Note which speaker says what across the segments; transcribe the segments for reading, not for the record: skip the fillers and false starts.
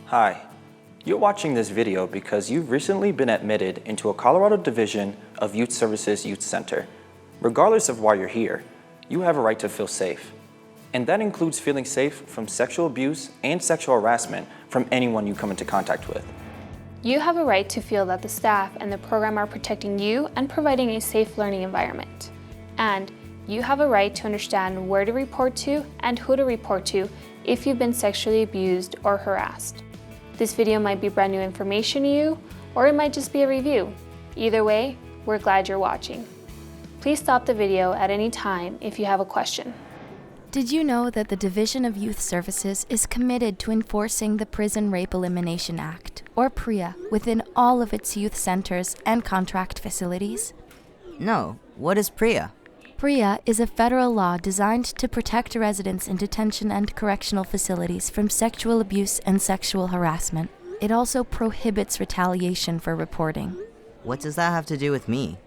Speaker 1: Hi, you're watching this video because you've recently been admitted into a Colorado Division of Youth Services Youth Center. Regardless of why you're here, you have a right to feel safe. And that includes feeling safe from sexual abuse and sexual harassment from anyone you come into contact with.
Speaker 2: You have a right to feel that the staff and the program are protecting you and providing a safe learning environment. And you have a right to understand where to report to and who to report to if you've been sexually abused or harassed. This video might be brand new information to you, or it might just be a review. Either way, we're glad you're watching. Please stop the video at any time if you have a question.
Speaker 3: Did you know that the Division of Youth Services is committed to enforcing the Prison Rape Elimination Act, or PREA, within all of its youth centers and contract facilities?
Speaker 4: No, what is PREA?
Speaker 3: PREA is a federal law designed to protect residents in detention and correctional facilities from sexual abuse and sexual harassment. It also prohibits retaliation for reporting.
Speaker 4: What does that have to do with me?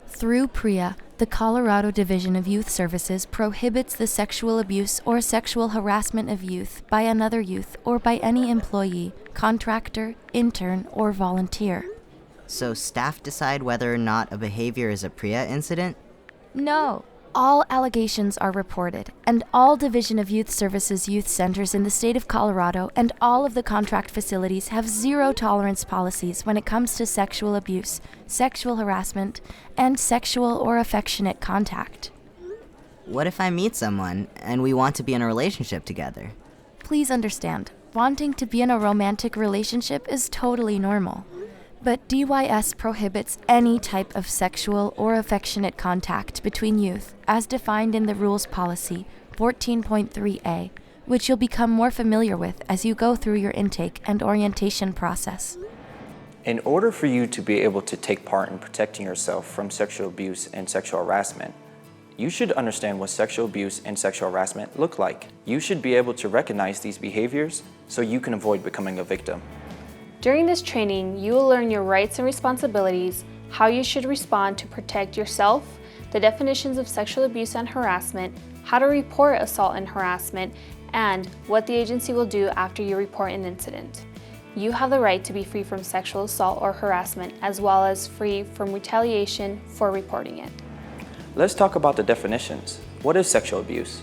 Speaker 3: Through PREA, the Colorado Division of Youth Services prohibits the sexual abuse or sexual harassment of youth by another youth or by any employee, contractor, intern, or volunteer.
Speaker 4: So staff decide whether or not a behavior is a PREA incident?
Speaker 3: No. All allegations are reported, and all Division of Youth Services youth centers in the state of Colorado and all of the contract facilities have zero tolerance policies when it comes to sexual abuse, sexual harassment, and sexual or affectionate contact.
Speaker 4: What if I meet someone and we want to be in a relationship together?
Speaker 3: Please understand, wanting to be in a romantic relationship is totally normal. But DYS prohibits any type of sexual or affectionate contact between youth, as defined in the Rules Policy 14.3a, which you'll become more familiar with as you go through your intake and orientation process.
Speaker 1: In order for you to be able to take part in protecting yourself from sexual abuse and sexual harassment, you should understand what sexual abuse and sexual harassment look like. You should be able to recognize these behaviors so you can avoid becoming a victim.
Speaker 2: During this training, you will learn your rights and responsibilities, how you should respond to protect yourself, the definitions of sexual abuse and harassment, how to report assault and harassment, and what the agency will do after you report an incident. You have the right to be free from sexual assault or harassment, as well as free from retaliation for reporting it.
Speaker 1: Let's talk about the definitions. What is sexual abuse?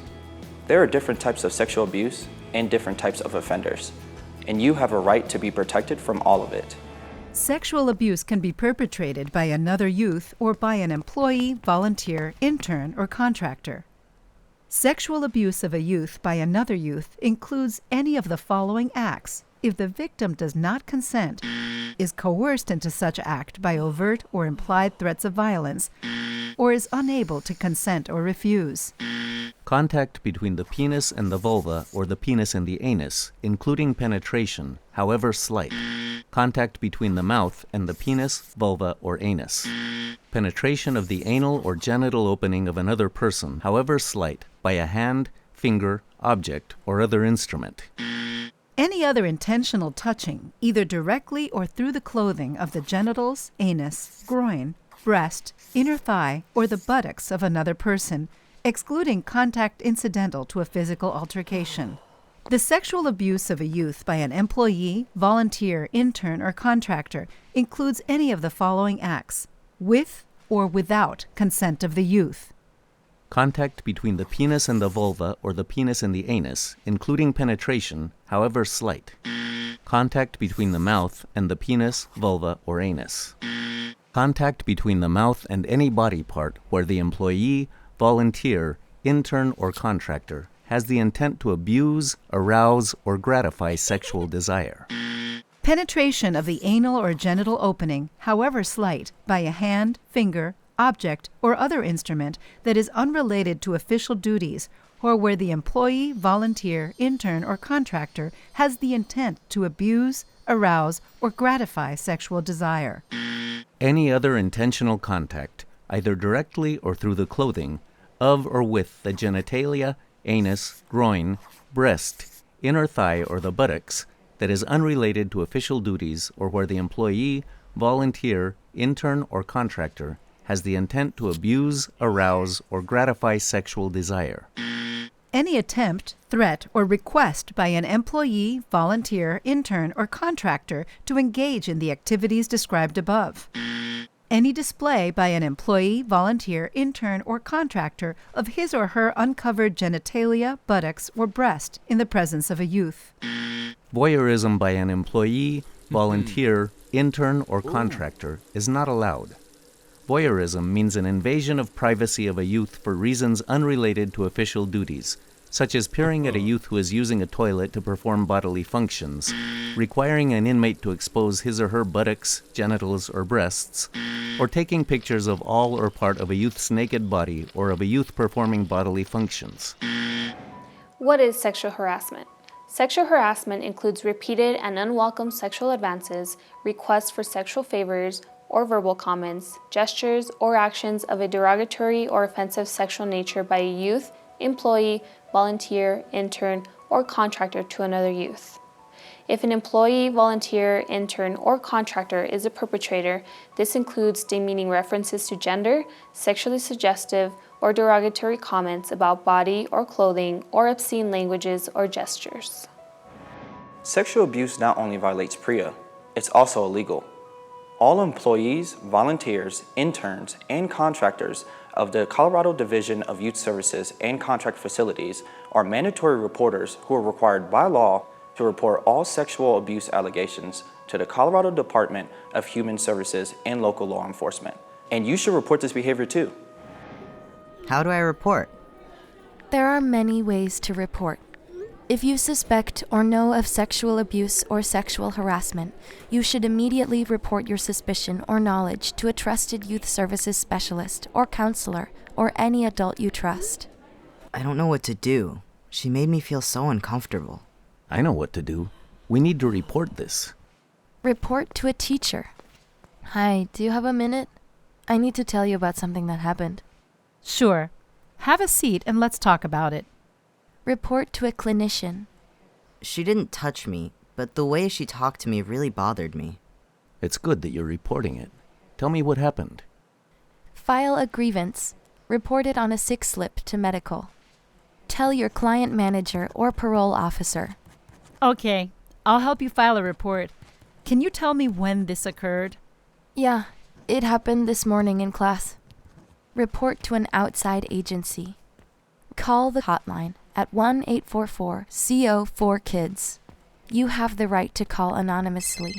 Speaker 1: There are different types of sexual abuse and different types of offenders, and you have a right to be protected from all of it.
Speaker 5: Sexual abuse can be perpetrated by another youth or by an employee, volunteer, intern, or contractor. Sexual abuse of a youth by another youth includes any of the following acts if the victim does not consent, is coerced into such act by overt or implied threats of violence, or is unable to consent or refuse.
Speaker 6: Contact between the penis and the vulva or the penis and the anus, including penetration, however slight. Contact between the mouth and the penis, vulva, or anus. Penetration of the anal or genital opening of another person, however slight, by a hand, finger, object, or other instrument.
Speaker 5: Any other intentional touching, either directly or through the clothing of the genitals, anus, groin, breast, inner thigh, or the buttocks of another person, excluding contact incidental to a physical altercation. The sexual abuse of a youth by an employee, volunteer, intern, or contractor includes any of the following acts, with or without consent of the youth.
Speaker 6: Contact between the penis and the vulva or the penis and the anus, including penetration, however slight. Contact between the mouth and the penis, vulva, or anus. Contact between the mouth and any body part where the employee, volunteer, intern, or contractor has the intent to abuse, arouse, or gratify sexual desire.
Speaker 5: Penetration of the anal or genital opening, however slight, by a hand, finger, object, or other instrument that is unrelated to official duties, or where the employee, volunteer, intern, or contractor has the intent to abuse, arouse, or gratify sexual desire.
Speaker 6: Any other intentional contact, either directly or through the clothing, of or with the genitalia, anus, groin, breast, inner thigh, or the buttocks, that is unrelated to official duties or where the employee, volunteer, intern, or contractor has the intent to abuse, arouse, or gratify sexual desire.
Speaker 5: Any attempt, threat, or request by an employee, volunteer, intern, or contractor to engage in the activities described above. Any display by an employee, volunteer, intern, or contractor of his or her uncovered genitalia, buttocks, or breast in the presence of a youth.
Speaker 6: Voyeurism by an employee, volunteer, intern, or contractor is not allowed. Voyeurism means an invasion of privacy of a youth for reasons unrelated to official duties, such as peering at a youth who is using a toilet to perform bodily functions, requiring an inmate to expose his or her buttocks, genitals, or breasts, or taking pictures of all or part of a youth's naked body or of a youth performing bodily functions.
Speaker 2: What is sexual harassment? Sexual harassment includes repeated and unwelcome sexual advances, requests for sexual favors, or verbal comments, gestures, or actions of a derogatory or offensive sexual nature by a youth, employee, volunteer, intern, or contractor to another youth. If an employee, volunteer, intern, or contractor is a perpetrator, this includes demeaning references to gender, sexually suggestive, or derogatory comments about body or clothing, or obscene languages or gestures.
Speaker 1: Sexual abuse not only violates PREA, it's also illegal. All employees, volunteers, interns, and contractors of the Colorado Division of Youth Services and Contract Facilities are mandatory reporters who are required by law to report all sexual abuse allegations to the Colorado Department of Human Services and local law enforcement. And you should report this behavior too.
Speaker 4: How do I report?
Speaker 3: There are many ways to report. If you suspect or know of sexual abuse or sexual harassment, you should immediately report your suspicion or knowledge to a trusted youth services specialist or counselor or any adult you trust.
Speaker 4: I don't know what to do. She made me feel so uncomfortable.
Speaker 6: I know what to do. We need to report this.
Speaker 3: Report to a teacher. Hi, do you have a minute? I need to tell you about something that happened.
Speaker 5: Sure. Have a seat and let's talk about it.
Speaker 3: Report to a clinician.
Speaker 4: She didn't touch me, but the way she talked to me really bothered me.
Speaker 6: It's good that you're reporting it. Tell me what happened.
Speaker 3: File a grievance. Report it on a sick slip to medical. Tell your client manager or parole officer.
Speaker 5: Okay, I'll help you file a report. Can you tell me when this occurred?
Speaker 3: Yeah, it happened this morning in class. Report to an outside agency. Call the hotline at 1-844-CO4-KIDS. You have the right to call anonymously.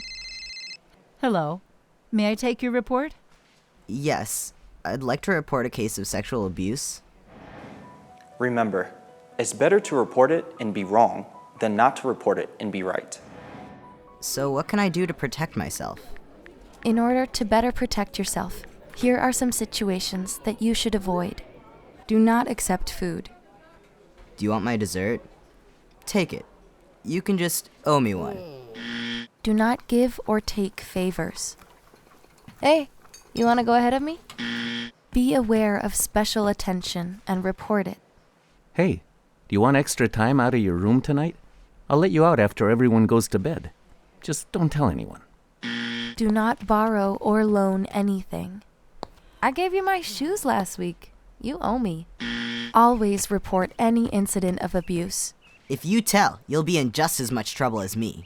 Speaker 5: Hello. May I take your report?
Speaker 4: Yes, I'd like to report a case of sexual abuse.
Speaker 1: Remember, it's better to report it and be wrong than not to report it and be right.
Speaker 4: So what can I do to protect myself?
Speaker 3: In order to better protect yourself, here are some situations that you should avoid. Do not accept food.
Speaker 4: Do you want my dessert? Take it. You can just owe me one.
Speaker 3: Do not give or take favors. Hey, you want to go ahead of me? Be aware of special attention and report it.
Speaker 6: Hey, do you want extra time out of your room tonight? I'll let you out after everyone goes to bed. Just don't tell anyone.
Speaker 3: Do not borrow or loan anything. I gave you my shoes last week. You owe me. Always report any incident of abuse.
Speaker 4: If you tell, you'll be in just as much trouble as me.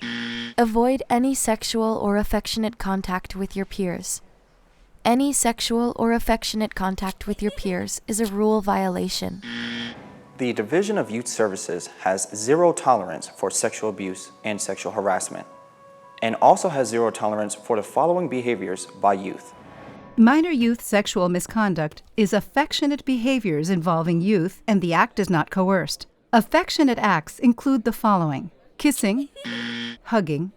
Speaker 3: Avoid any sexual or affectionate contact with your peers. Any sexual or affectionate contact with your peers is a rule violation.
Speaker 1: The Division of Youth Services has zero tolerance for sexual abuse and sexual harassment, and also has zero tolerance for the following behaviors by youth.
Speaker 5: Minor youth sexual misconduct is affectionate behaviors involving youth, and the act is not coerced. Affectionate acts include the following: kissing, hugging,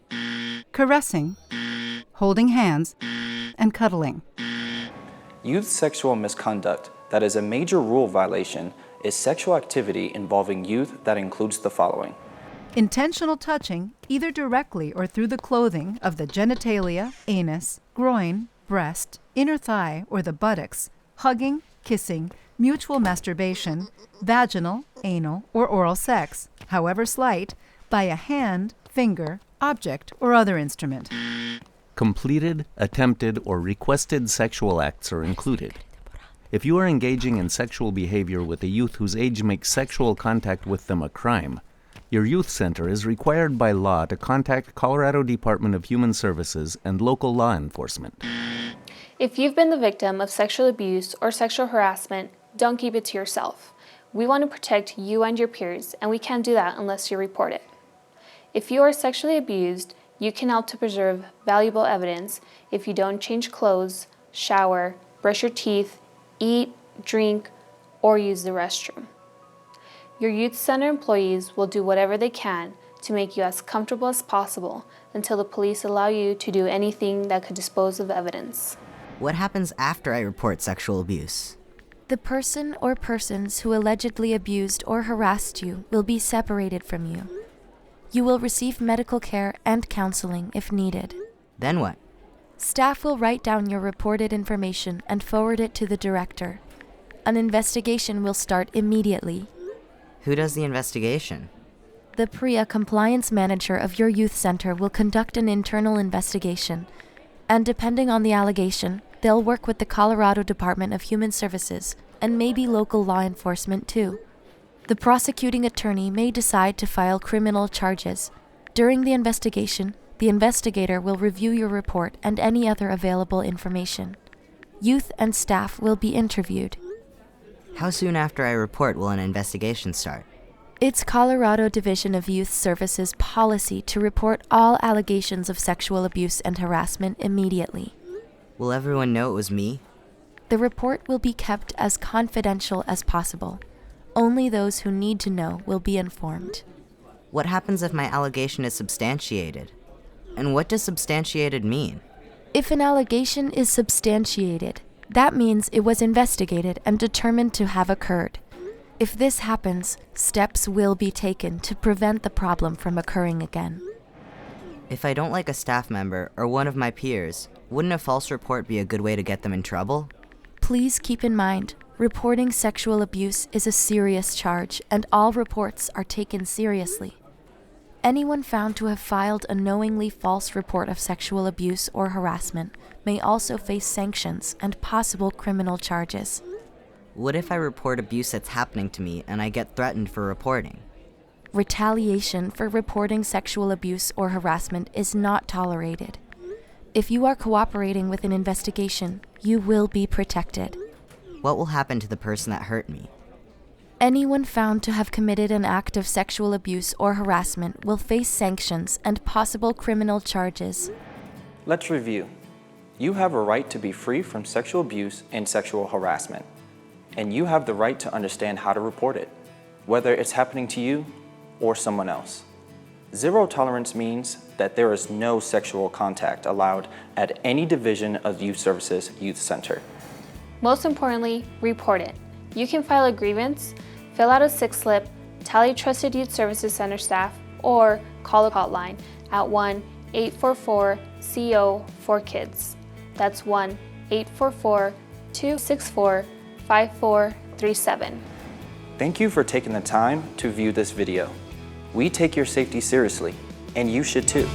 Speaker 5: caressing, holding hands, and cuddling.
Speaker 1: Youth sexual misconduct that is a major rule violation is sexual activity involving youth that includes the following:
Speaker 5: Intentional touching, either directly or through the clothing, of the genitalia, anus, groin, breast, inner thigh, or the buttocks, hugging, kissing, mutual masturbation, vaginal, anal, or oral sex, however slight, by a hand, finger, object, or other instrument.
Speaker 6: Completed, attempted, or requested sexual acts are included. If you are engaging in sexual behavior with a youth whose age makes sexual contact with them a crime, your youth center is required by law to contact Colorado Department of Human Services and local law enforcement.
Speaker 2: If you've been the victim of sexual abuse or sexual harassment, don't keep it to yourself. We want to protect you and your peers, and we can't do that unless you report it. If you are sexually abused, you can help to preserve valuable evidence if you don't change clothes, shower, brush your teeth, eat, drink, or use the restroom. Your youth center employees will do whatever they can to make you as comfortable as possible until the police allow you to do anything that could dispose of evidence.
Speaker 4: What happens after I report sexual abuse?
Speaker 3: The person or persons who allegedly abused or harassed you will be separated from you. You will receive medical care and counseling if needed.
Speaker 4: Then what?
Speaker 3: Staff will write down your reported information and forward it to the director. An investigation will start immediately.
Speaker 4: Who does the investigation?
Speaker 3: The PREA compliance manager of your youth center will conduct an internal investigation, and depending on the allegation, they'll work with the Colorado Department of Human Services and maybe local law enforcement too. The prosecuting attorney may decide to file criminal charges. During the investigation, the investigator will review your report and any other available information. Youth and staff will be interviewed.
Speaker 4: How soon after I report will an investigation start?
Speaker 3: It's Colorado Division of Youth Services policy to report all allegations of sexual abuse and harassment immediately.
Speaker 4: Will everyone know it was me?
Speaker 3: The report will be kept as confidential as possible. Only those who need to know will be informed.
Speaker 4: What happens if my allegation is substantiated? And what does substantiated mean?
Speaker 3: If an allegation is substantiated, that means it was investigated and determined to have occurred. If this happens, steps will be taken to prevent the problem from occurring again.
Speaker 4: If I don't like a staff member or one of my peers, wouldn't a false report be a good way to get them in trouble?
Speaker 3: Please keep in mind, reporting sexual abuse is a serious charge, and all reports are taken seriously. Anyone found to have filed a knowingly false report of sexual abuse or harassment may also face sanctions and possible criminal charges.
Speaker 4: What if I report abuse that's happening to me and I get threatened for reporting?
Speaker 3: Retaliation for reporting sexual abuse or harassment is not tolerated. If you are cooperating with an investigation, you will be protected.
Speaker 4: What will happen to the person that hurt me?
Speaker 3: Anyone found to have committed an act of sexual abuse or harassment will face sanctions and possible criminal charges.
Speaker 1: Let's review. You have a right to be free from sexual abuse and sexual harassment. And you have the right to understand how to report it, whether it's happening to you or someone else. Zero tolerance means that there is no sexual contact allowed at any division of Youth Services Youth Center.
Speaker 2: Most importantly, report it. You can file a grievance, fill out a sick slip, tell Trusted Youth Services Center staff, or call the hotline at 1-844-CO-4KIDS. That's 1-844-264-5437.
Speaker 1: Thank you for taking the time to view this video. We take your safety seriously, and you should too.